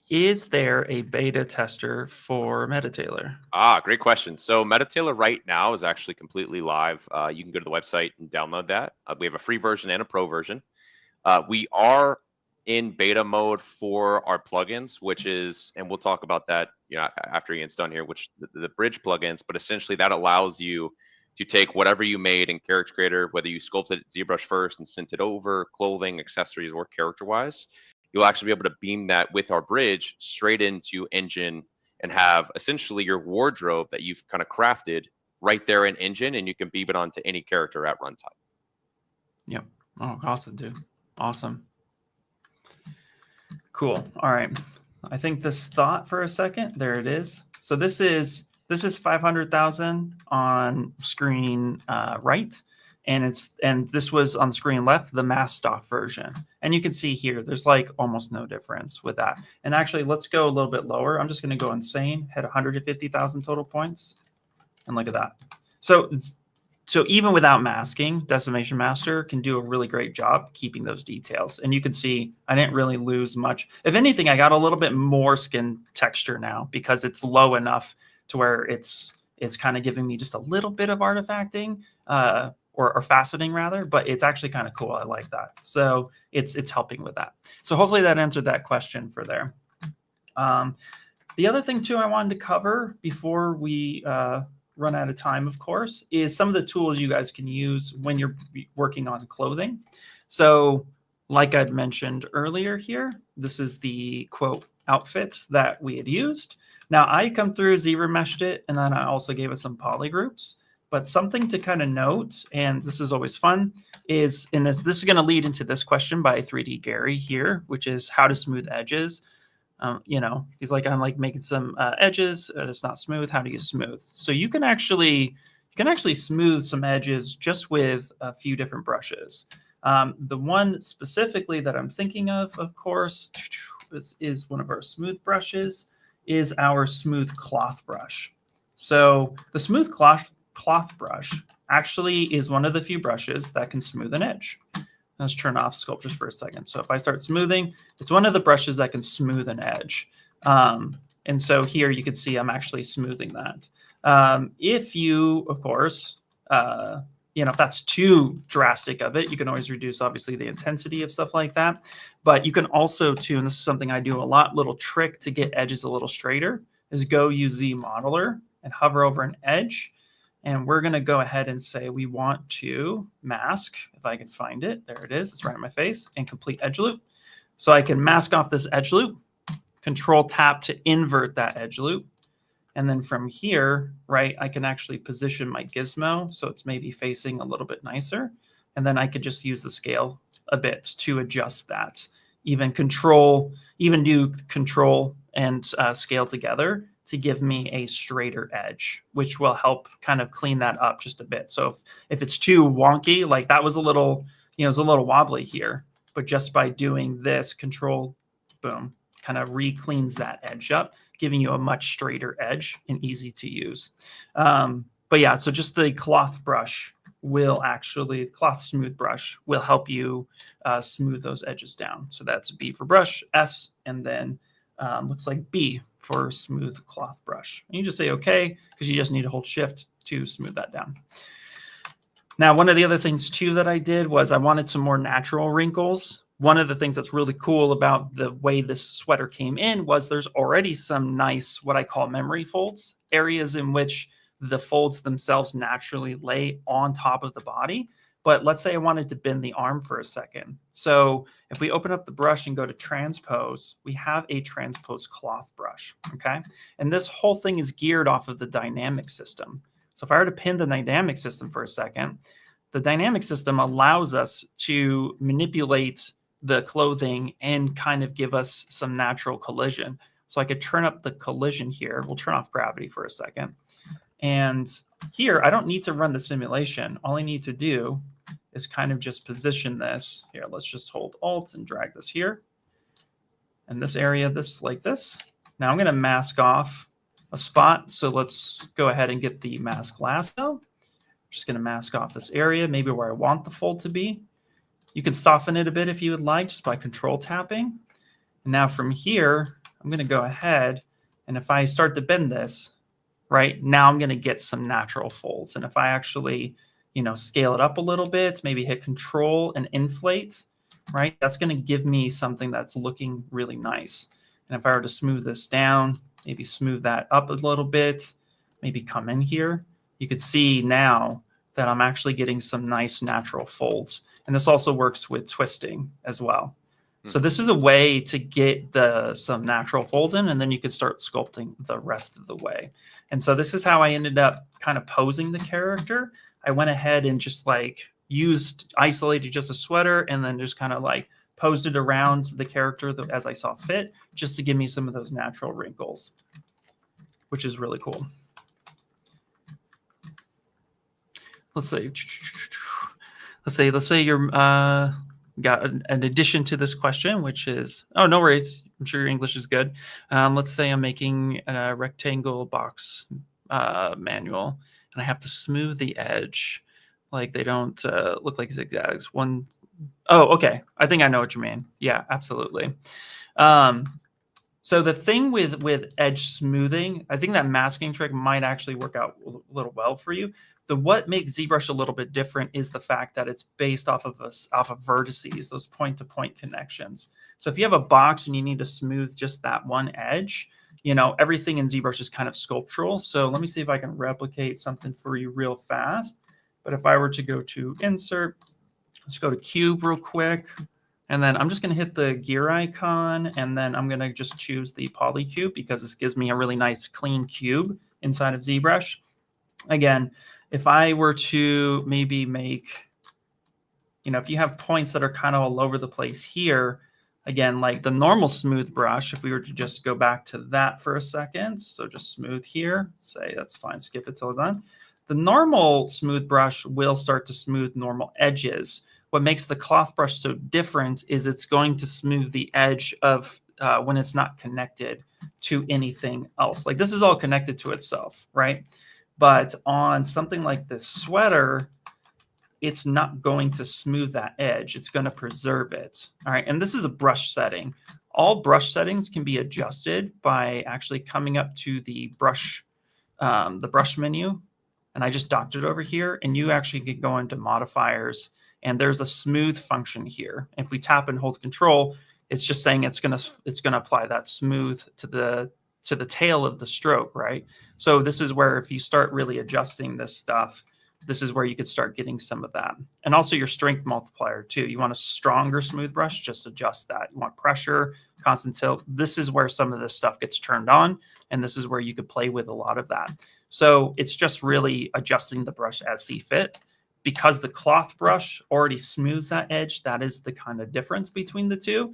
Speaker 1: Is there a beta tester for MetaTailor?
Speaker 2: Great question. So MetaTailor right now is actually completely live. You can go to the website and download that. We have a free version and a pro version. We are in beta mode for our plugins, which is, and we'll talk about that, you know, after Ian's done here, which the bridge plugins, but essentially that allows you to take whatever you made in Character Creator, whether you sculpted it ZBrush first and sent it over, clothing, accessories, or character-wise, you'll actually be able to beam that with our bridge straight into Engine and have essentially your wardrobe that you've kind of crafted right there in Engine, and you can beam it onto any character at runtime.
Speaker 1: Yep. Oh, awesome, dude. Awesome. Cool. All right. I think this thought for a second. There it is. So this is 500,000 on screen right, and this was on screen left, the masked off version. And you can see here, there's like almost no difference with that. And actually, let's go a little bit lower. I'm just going to go insane, hit 150,000 total points, and look at that. So even without masking, Decimation Master can do a really great job keeping those details. And you can see I didn't really lose much. If anything, I got a little bit more skin texture now because it's low enough to where it's kind of giving me just a little bit of artifacting or faceting rather, but it's actually kind of cool. I like that. So it's helping with that. So hopefully that answered that question for there. The other thing too I wanted to cover before we run out of time, of course, is some of the tools you guys can use when you're working on clothing. So like I'd mentioned earlier here, this is the quote outfit that we had used. Now I come through, ZRemeshed it, and then I also gave it some polygroups. But something to kind of note, and this is always fun, is in this is going to lead into this question by 3D Gary here, which is how to smooth edges. You know, he's like, I'm like making some edges. It's not smooth. How do you smooth? So you can actually smooth some edges just with a few different brushes. The one specifically that I'm thinking of course, is one of our smooth brushes, is our smooth cloth brush. So the smooth cloth brush actually is one of the few brushes that can smooth an edge. Let's turn off sculptures for a second. So if I start smoothing, it's one of the brushes that can smooth an edge. And so here you can see I'm actually smoothing that. If you, of course, you know, if that's too drastic of it, you can always reduce, obviously, the intensity of stuff like that. But you can also, too, and this is something I do a lot, little trick to get edges a little straighter, is go use ZModeler and hover over an edge. And we're going to go ahead and say we want to mask, if I can find it. There it is. It's right in my face. And complete edge loop. So I can mask off this edge loop, Control tap to invert that edge loop. And then from here, right, I can actually position my gizmo so it's maybe facing a little bit nicer. And then I could just use the scale a bit to adjust that. Even do control and scale together to give me a straighter edge, which will help kind of clean that up just a bit. So if it's too wonky, like that was a little, you know, it was a little wobbly here, but just by doing this, control, boom, kind of re-cleans that edge up, giving you a much straighter edge and easy to use. But yeah, so just the cloth brush will actually, cloth smooth brush will help you smooth those edges down. So that's B for brush, S, and then looks like B for smooth cloth brush. And you just say okay, because you just need to hold shift to smooth that down. Now, one of the other things too that I did was I wanted some more natural wrinkles. One of the things that's really cool about the way this sweater came in was there's already some nice, what I call memory folds, areas in which the folds themselves naturally lay on top of the body. But let's say I wanted to bend the arm for a second. So if we open up the brush and go to Transpose, we have a Transpose cloth brush, okay? And this whole thing is geared off of the dynamic system. So if I were to pin the dynamic system for a second, the dynamic system allows us to manipulate the clothing and kind of give us some natural collision. So I could turn up the collision here. We'll turn off gravity for a second. And here, I don't need to run the simulation. All I need to do is kind of just position this. Here, let's just hold Alt and drag this here. And this area, this like this. Now I'm going to mask off a spot. So let's go ahead and get the mask lasso. Just going to mask off this area, maybe where I want the fold to be. You can soften it a bit if you would like, just by control tapping. And now from here, I'm going to go ahead, and if I start to bend this, right, now I'm going to get some natural folds. And if I actually, you know, scale it up a little bit, maybe hit control and inflate, right, that's going to give me something that's looking really nice. And if I were to smooth this down, maybe smooth that up a little bit, maybe come in here, you could see now that I'm actually getting some nice natural folds. And this also works with twisting as well. So this is a way to get some natural folds in, and then you can start sculpting the rest of the way. And so this is how I ended up kind of posing the character. I went ahead and just like isolated just a sweater and then just kind of like posed it around the character as I saw fit, just to give me some of those natural wrinkles, which is really cool. Let's say you're got an addition to this question, which is, oh, no worries. I'm sure your English is good. Let's say I'm making a rectangle box manual, and I have to smooth the edge, like they don't look like zigzags. Oh, okay. I think I know what you mean. Yeah, absolutely. So the thing with edge smoothing, I think that masking trick might actually work out a little well for you. What makes ZBrush a little bit different is the fact that it's based off of vertices, those point-to-point connections. So if you have a box and you need to smooth just that one edge, you know, everything in ZBrush is kind of sculptural. So let me see if I can replicate something for you real fast. But if I were to go to Insert, let's go to Cube real quick. And then I'm just going to hit the gear icon, and then I'm going to just choose the PolyCube because this gives me a really nice clean cube inside of ZBrush. Again, if I were to maybe make, if you have points that are kind of all over the place here, again, like the normal smooth brush, if we were to just go back to that for a second, so just smooth here, say that's fine, skip it till it's done. The normal smooth brush will start to smooth normal edges. What makes the cloth brush so different is it's going to smooth the edge of when it's not connected to anything else. Like this is all connected to itself, right? But on something like this sweater, it's not going to smooth that edge. It's going to preserve it. All right. And this is a brush setting. All brush settings can be adjusted by actually coming up to the brush menu. And I just docked it over here. And you actually can go into modifiers. And there's a smooth function here. If we tap and hold Control, it's just saying it's gonna apply that smooth to the tail of the stroke, right? So this is where if you start really adjusting this stuff, this is where you could start getting some of that. And also your strength multiplier too. You want a stronger smooth brush, just adjust that. You want pressure, constant tilt. This is where some of this stuff gets turned on. And this is where you could play with a lot of that. So it's just really adjusting the brush as see fit. Because the cloth brush already smooths that edge, that is the kind of difference between the two,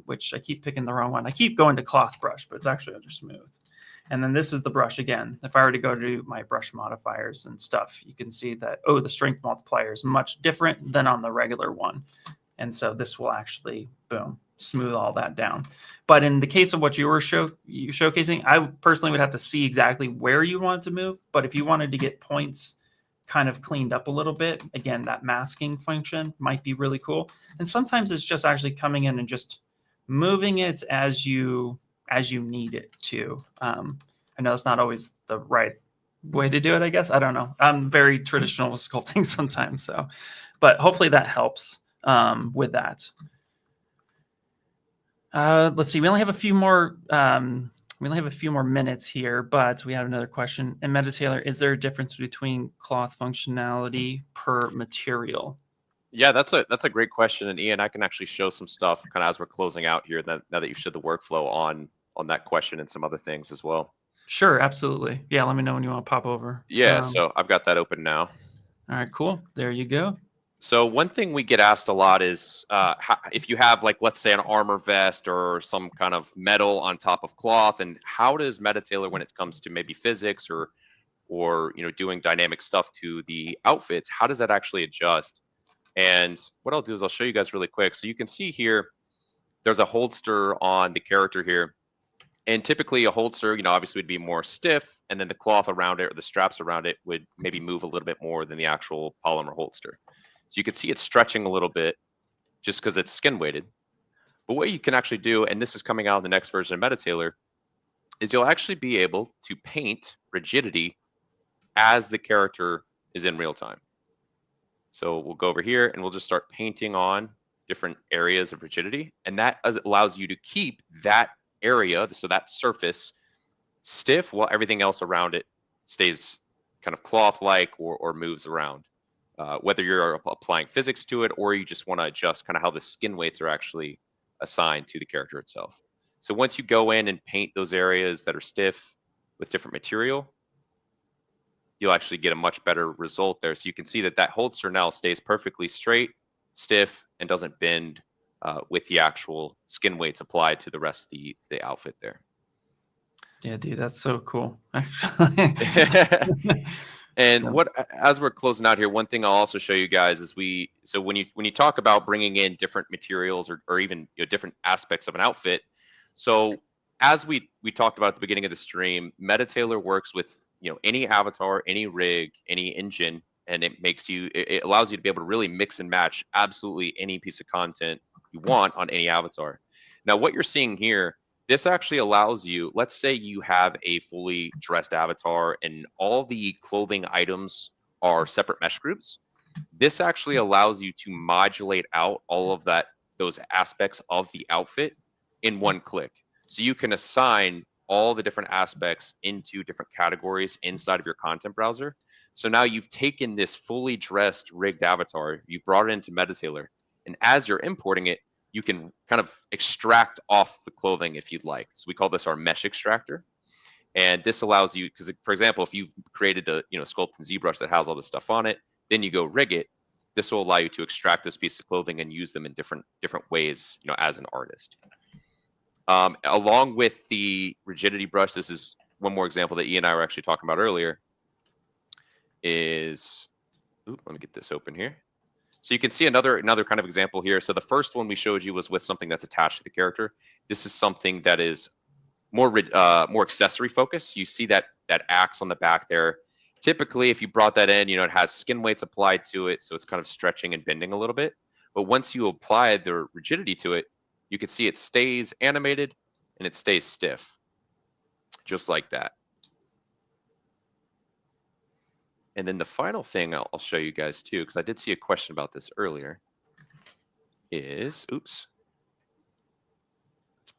Speaker 1: which I keep picking the wrong one. I keep going to cloth brush, but it's actually under smooth. And then this is the brush again. If I were to go to my brush modifiers and stuff, you can see that, oh, the strength multiplier is much different than on the regular one. And so this will actually, boom, smooth all that down. But in the case of what you were showcasing, I personally would have to see exactly where you want to move. But if you wanted to get points kind of cleaned up a little bit, again, that masking function might be really cool. And sometimes it's just actually coming in and just moving it as you need it to. I know it's not always the right way to do it, I guess. I don't know. I'm very traditional with sculpting sometimes. So, but hopefully that helps with that. Let's see. We only have a few more minutes here, but we have another question. In MetaTailor, is there a difference between cloth functionality per material?
Speaker 2: Yeah, that's a great question. And Ian, I can actually show some stuff kind of as we're closing out here now that you've showed the workflow on that question and some other things as well.
Speaker 1: Sure, absolutely. Yeah, let me know when you want to pop over.
Speaker 2: Yeah, so I've got that open now.
Speaker 1: All right, cool. There you go.
Speaker 2: So one thing we get asked a lot is if you have, like, let's say an armor vest or some kind of metal on top of cloth, and how does MetaTailor, when it comes to maybe physics or doing dynamic stuff to the outfits, how does that actually adjust? And what I'll do is I'll show you guys really quick. So you can see here, there's a holster on the character here. And typically a holster, obviously would be more stiff, and then the cloth around it or the straps around it would maybe move a little bit more than the actual polymer holster. So you can see it's stretching a little bit just because it's skin weighted. But what you can actually do, and this is coming out in the next version of MetaTailor, is you'll actually be able to paint rigidity as the character is in real time. So we'll go over here and we'll just start painting on different areas of rigidity. And that allows you to keep that area, so that surface, stiff while everything else around it stays kind of cloth-like or moves around. Whether you're applying physics to it or you just want to adjust kind of how the skin weights are actually assigned to the character itself. So once you go in and paint those areas that are stiff with different material, you'll actually get a much better result there. So you can see that holster now stays perfectly straight, stiff, and doesn't bend with the actual skin weights applied to the rest of the outfit there.
Speaker 1: Yeah, dude, that's so cool, actually.
Speaker 2: And as we're closing out here, one thing I'll also show you guys is so when you talk about bringing in different materials or even different aspects of an outfit. So as we talked about at the beginning of the stream, MetaTailor works with any avatar, any rig, any engine, and it allows you to be able to really mix and match absolutely any piece of content you want on any avatar. Now, what you're seeing here, this actually allows you, let's say you have a fully dressed avatar and all the clothing items are separate mesh groups. This actually allows you to modulate out all of those aspects of the outfit in one click. So you can assign all the different aspects into different categories inside of your content browser. So now you've taken this fully dressed rigged avatar, you've brought it into MetaTailor, and as you're importing it, you can kind of extract off the clothing if you'd like. So we call this our mesh extractor. And this allows you, because for example, if you've created a sculpt in ZBrush that has all this stuff on it, then you go rig it. This will allow you to extract those pieces of clothing and use them in different ways, as an artist. Along with the rigidity brush, this is one more example that Ian and I were actually talking about earlier. Let me get this open here. So you can see another kind of example here. So the first one we showed you was with something that's attached to the character. This is something that is more accessory focused. You see that axe on the back there. Typically, if you brought that in, it has skin weights applied to it, so it's kind of stretching and bending a little bit. But once you apply the rigidity to it, you can see it stays animated and it stays stiff, just like that. And then the final thing I'll show you guys too, because I did see a question about this earlier, is, let's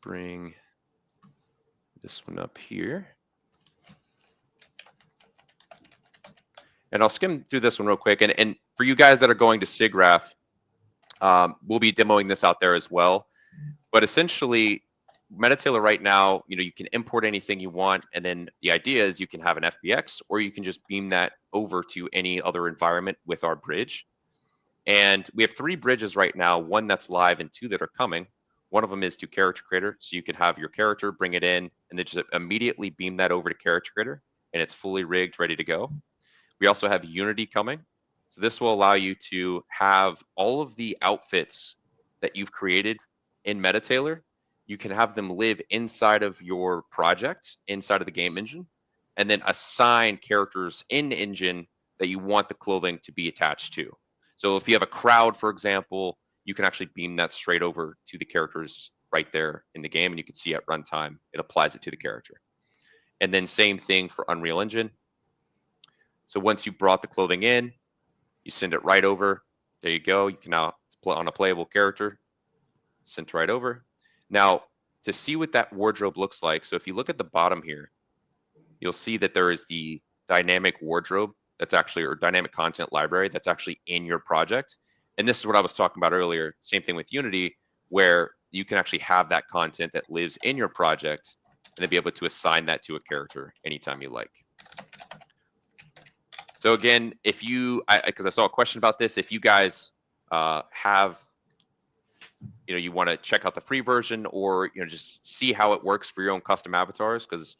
Speaker 2: bring this one up here. And I'll skim through this one real quick. And for you guys that are going to SIGGRAPH, we'll be demoing this out there as well. But essentially, MetaTailor right now, you can import anything you want. And then the idea is you can have an FBX, or you can just beam that over to any other environment with our bridge. And we have 3 bridges right now, 1 that's live and 2 that are coming. One of them is to Character Creator. So you can have your character, bring it in, and then just immediately beam that over to Character Creator. And it's fully rigged, ready to go. We also have Unity coming. So this will allow you to have all of the outfits that you've created in MetaTailor. You can have them live inside of your project, inside of the game engine, and then assign characters in engine that you want the clothing to be attached to. So if you have a crowd, for example, you can actually beam that straight over to the characters right there in the game, and you can see at runtime, it applies it to the character. And then same thing for Unreal Engine. So once you brought the clothing in, you send it right over. There you go. You can now play on a playable character, sent right over. Now, to see what that wardrobe looks like, so if you look at the bottom here, you'll see that there is the dynamic wardrobe that's actually, or dynamic content library that's actually in your project. And this is what I was talking about earlier. Same thing with Unity, where you can actually have that content that lives in your project and then be able to assign that to a character anytime you like. So again, if you, because I saw a question about this, if you guys have, you want to check out the free version, or just see how it works for your own custom avatars, because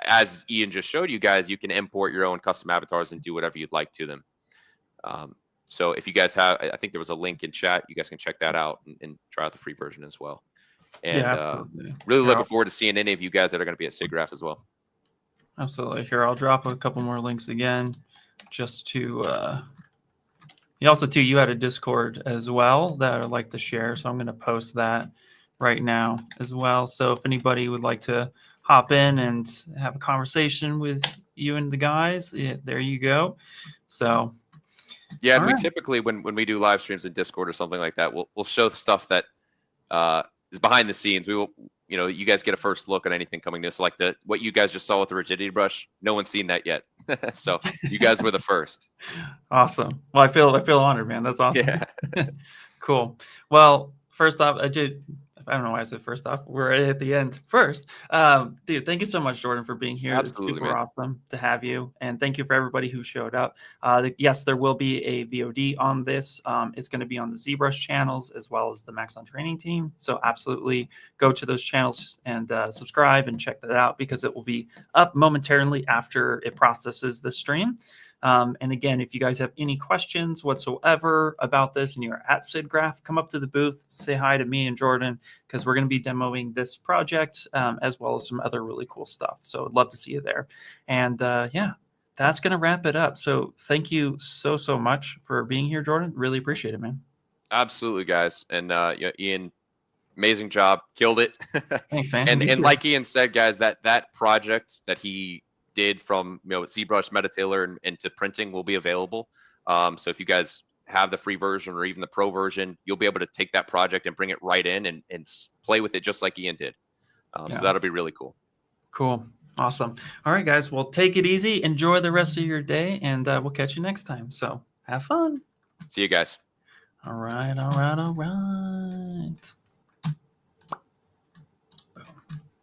Speaker 2: as Ian just showed you guys, you can import your own custom avatars and do whatever you'd like to them. So if you guys have, I think there was a link in chat, you guys can check that out and try out the free version as well. And
Speaker 1: Yeah,
Speaker 2: really looking forward to seeing any of you guys that are going to be at SIGGRAPH as well.
Speaker 1: Absolutely. Here, I'll drop a couple more links again, just to. You also, too, you had a Discord as well that I'd like to share, so I'm going to post that right now as well. So if anybody would like to hop in and have a conversation with you and the guys, there you go. So
Speaker 2: yeah, and we typically, when we do live streams in Discord or something like that, we'll show the stuff that is behind the scenes. We will, you guys get a first look at anything coming new. So like what you guys just saw with the rigidity brush, no one's seen that yet. So you guys were the first.
Speaker 1: Awesome. Well, I feel honored, man. That's awesome. Yeah. Cool. Well, first off, I don't know why I said first off. We're right at the end first. Dude, thank you so much, Jordan, for being here.
Speaker 2: Absolutely,
Speaker 1: it's super awesome to have you. And thank you for everybody who showed up. Yes, there will be a VOD on this. It's going to be on the ZBrush channels as well as the Maxon training team. So absolutely go to those channels and subscribe and check that out, because it will be up momentarily after it processes the stream. And again, if you guys have any questions whatsoever about this and you're at SIGGRAPH, come up to the booth, say hi to me and Jordan, because we're going to be demoing this project as well as some other really cool stuff. So I'd love to see you there. And yeah, that's going to wrap it up. So thank you so much for being here, Jordan. Really appreciate it, man.
Speaker 2: Absolutely, guys. And Ian, amazing job. Killed it.
Speaker 1: Thanks, man.
Speaker 2: And like Ian said, guys, that project that he did from ZBrush-MetaTailor and to printing will be available. So if you guys have the free version or even the pro version, you'll be able to take that project and bring it right in and play with it just like Ian did. So that'll be really cool. Cool. Awesome. All right, guys. Well, take it easy. Enjoy the rest of your day, and we'll catch you next time. So have fun. See you guys. All right.